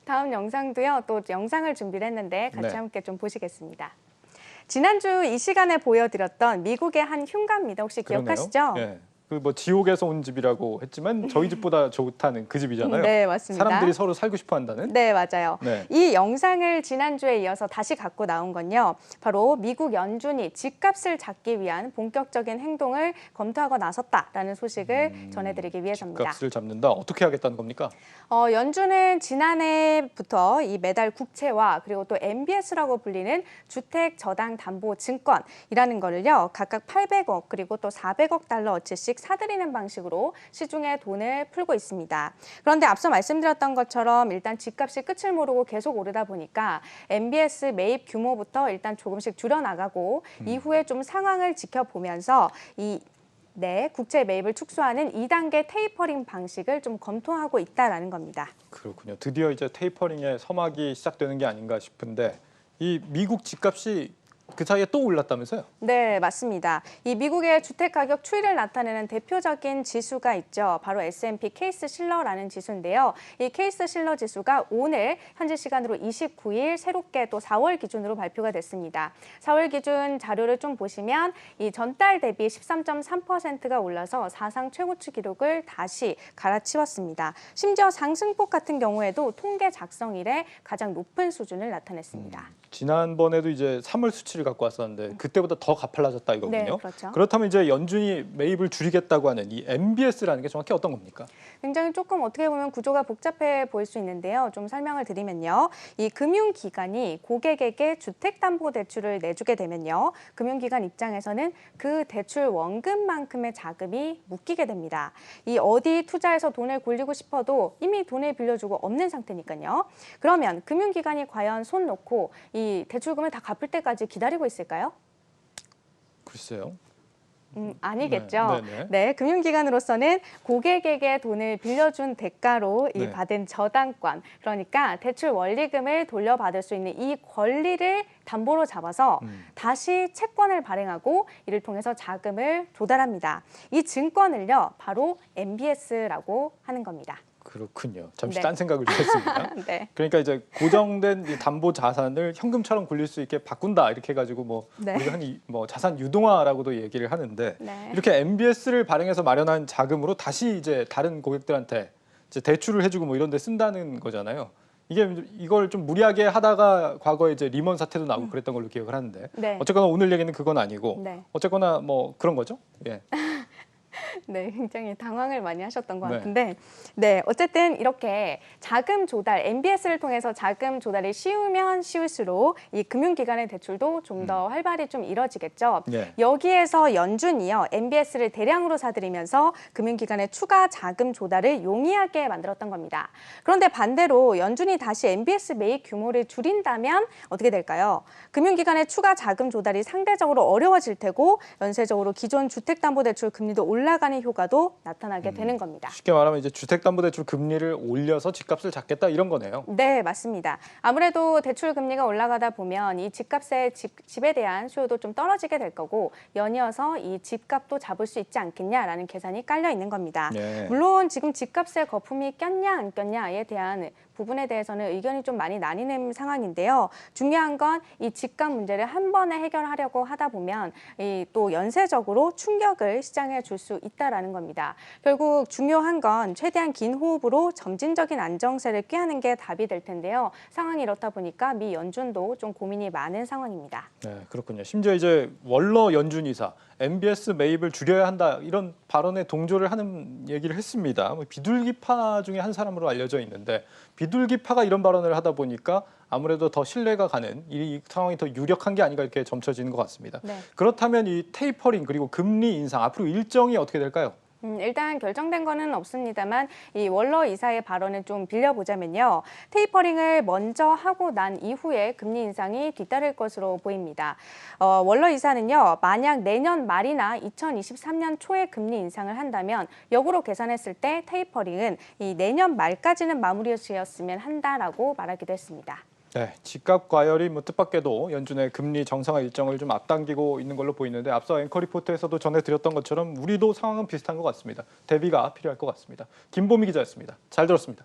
다음 영상도요. 또 영상을 준비를 했는데 같이 네. 함께 좀 보시겠습니다. 지난주 이 시간에 보여드렸던 미국의 한 흉가입니다. 혹시 그러네요. 기억하시죠? 예. 그 뭐 지옥에서 온 집이라고 했지만 저희 집보다 좋다는 그 집이잖아요. 네, 맞습니다. 사람들이 서로 살고 싶어 한다는. 네, 맞아요. 네. 이 영상을 지난주에 이어서 다시 갖고 나온 건요. 바로 미국 연준이 집값을 잡기 위한 본격적인 행동을 검토하고 나섰다라는 소식을 전해드리기 위해서입니다. 집값을 잡는다. 어떻게 하겠다는 겁니까? 연준은 지난해부터 이 매달 국채와 그리고 또 MBS라고 불리는 주택저당담보증권이라는 거를요. 각각 800억 그리고 또 400억 달러 어치씩 사들이는 방식으로 시중에 돈을 풀고 있습니다. 그런데 앞서 말씀드렸던 것처럼 일단 집값이 끝을 모르고 계속 오르다 보니까 MBS 매입 규모부터 일단 조금씩 줄여나가고 이후에 좀 상황을 지켜보면서 국채 매입을 축소하는 2단계 테이퍼링 방식을 좀 검토하고 있다라는 겁니다. 그렇군요. 드디어 이제 테이퍼링의 서막이 시작되는 게 아닌가 싶은데 이 미국 집값이 그 사이에 또 올랐다면서요? 네, 맞습니다. 이 미국의 주택가격 추이를 나타내는 대표적인 지수가 있죠. 바로 S&P 케이스 실러라는 지수인데요. 이 케이스 실러 지수가 오늘 현지 시간으로 29일 새롭게 또 4월 기준으로 발표가 됐습니다. 4월 기준 자료를 좀 보시면 이 전달 대비 13.3%가 올라서 사상 최고치 기록을 다시 갈아치웠습니다. 심지어 상승폭 같은 경우에도 통계 작성 이래 가장 높은 수준을 나타냈습니다. 지난번에도 이제 3월 수치를 갖고 왔었는데 그때보다 더 가팔라졌다 이거군요. 네, 그렇죠. 그렇다면 이제 연준이 매입을 줄이겠다고 하는 이 MBS라는 게 정확히 어떤 겁니까? 굉장히 조금 어떻게 보면 구조가 복잡해 보일 수 있는데요. 좀 설명을 드리면요. 이 금융기관이 고객에게 주택담보대출을 내주게 되면요. 금융기관 입장에서는 그 대출 원금만큼의 자금이 묶이게 됩니다. 이 어디 투자해서 돈을 굴리고 싶어도 이미 돈을 빌려주고 없는 상태니까요. 그러면 금융기관이 과연 손 놓고 이 대출금을 다 갚을 때까지 기다리고 있을까요? 글쎄요. 아니겠죠. 네. 네, 금융기관으로서는 고객에게 돈을 빌려준 대가로 이 네. 받은 저당권, 그러니까 대출 원리금을 돌려받을 수 있는 이 권리를 담보로 잡아서 다시 채권을 발행하고 이를 통해서 자금을 조달합니다. 이 증권을요, 바로 MBS라고 하는 겁니다. 그렇군요. 잠시 네. 딴 생각을 좀 했습니다. 네. 그러니까 이제 고정된 이 담보 자산을 현금처럼 굴릴 수 있게 바꾼다 이렇게 해가지고 뭐 네. 우리가 뭐 자산 유동화라고도 얘기를 하는데 네. 이렇게 MBS를 발행해서 마련한 자금으로 다시 이제 다른 고객들한테 이제 대출을 해주고 뭐 이런 데 쓴다는 거잖아요. 이걸 좀 무리하게 하다가 과거에 이제 리먼 사태도 나고 그랬던 걸로 기억을 하는데 네. 어쨌거나 오늘 얘기는 그건 아니고 네. 어쨌거나 뭐 그런 거죠. 예. 네, 굉장히 당황을 많이 하셨던 것 네. 같은데, 네, 어쨌든 이렇게 자금 조달, MBS를 통해서 자금 조달이 쉬우면 쉬울수록 이 금융기관의 대출도 좀 더 활발히 좀 이뤄지겠죠. 네. 여기에서 연준이요, MBS를 대량으로 사들이면서 금융기관의 추가 자금 조달을 용이하게 만들었던 겁니다. 그런데 반대로 연준이 다시 MBS 매입 규모를 줄인다면 어떻게 될까요? 금융기관의 추가 자금 조달이 상대적으로 어려워질 테고 연쇄적으로 기존 주택담보대출 금리도 올라가는 효과도 나타나게 되는 겁니다. 쉽게 말하면 이제 주택담보대출 금리를 올려서 집값을 잡겠다 이런 거네요. 네, 맞습니다. 아무래도 대출 금리가 올라가다 보면 이 집에 대한 수요도 좀 떨어지게 될 거고 연이어서 이 집값도 잡을 수 있지 않겠냐라는 계산이 깔려 있는 겁니다. 네. 물론 지금 집값에 거품이 꼈냐 안 꼈냐에 대한 부분에 대해서는 의견이 좀 많이 나뉘는 상황인데요. 중요한 건 이 집값 문제를 한 번에 해결하려고 하다 보면 또 연쇄적으로 충격을 시장에 줄 수 있다라는 겁니다. 결국 중요한 건 최대한 긴 호흡으로 점진적인 안정세를 꾀하는 게 답이 될 텐데요. 상황이 이렇다 보니까 미 연준도 좀 고민이 많은 상황입니다. 네, 그렇군요. 심지어 이제 월러 연준 이사 MBS 매입을 줄여야 한다 이런 발언에 동조를 하는 얘기를 했습니다. 비둘기파 중에 한 사람으로 알려져 있는데 비둘기파가 이런 발언을 하다 보니까 아무래도 더 신뢰가 가는 이 상황이 더 유력한 게 아닌가 이렇게 점쳐지는 것 같습니다. 네. 그렇다면 이 테이퍼링 그리고 금리 인상 앞으로 일정이 어떻게 될까요? 일단 결정된 거는 없습니다만 이 월러 이사의 발언을 좀 빌려보자면요. 테이퍼링을 먼저 하고 난 이후에 금리 인상이 뒤따를 것으로 보입니다. 월러 이사는요. 만약 내년 말이나 2023년 초에 금리 인상을 한다면 역으로 계산했을 때 테이퍼링은 이 내년 말까지는 마무리였으면 한다라고 말하기도 했습니다. 네, 집값 과열이 뜻밖에도 연준의 금리 정상화 일정을 좀 앞당기고 있는 걸로 보이는데 앞서 앵커 리포트에서도 전해드렸던 것처럼 우리도 상황은 비슷한 것 같습니다. 대비가 필요할 것 같습니다. 김보미 기자였습니다. 잘 들었습니다.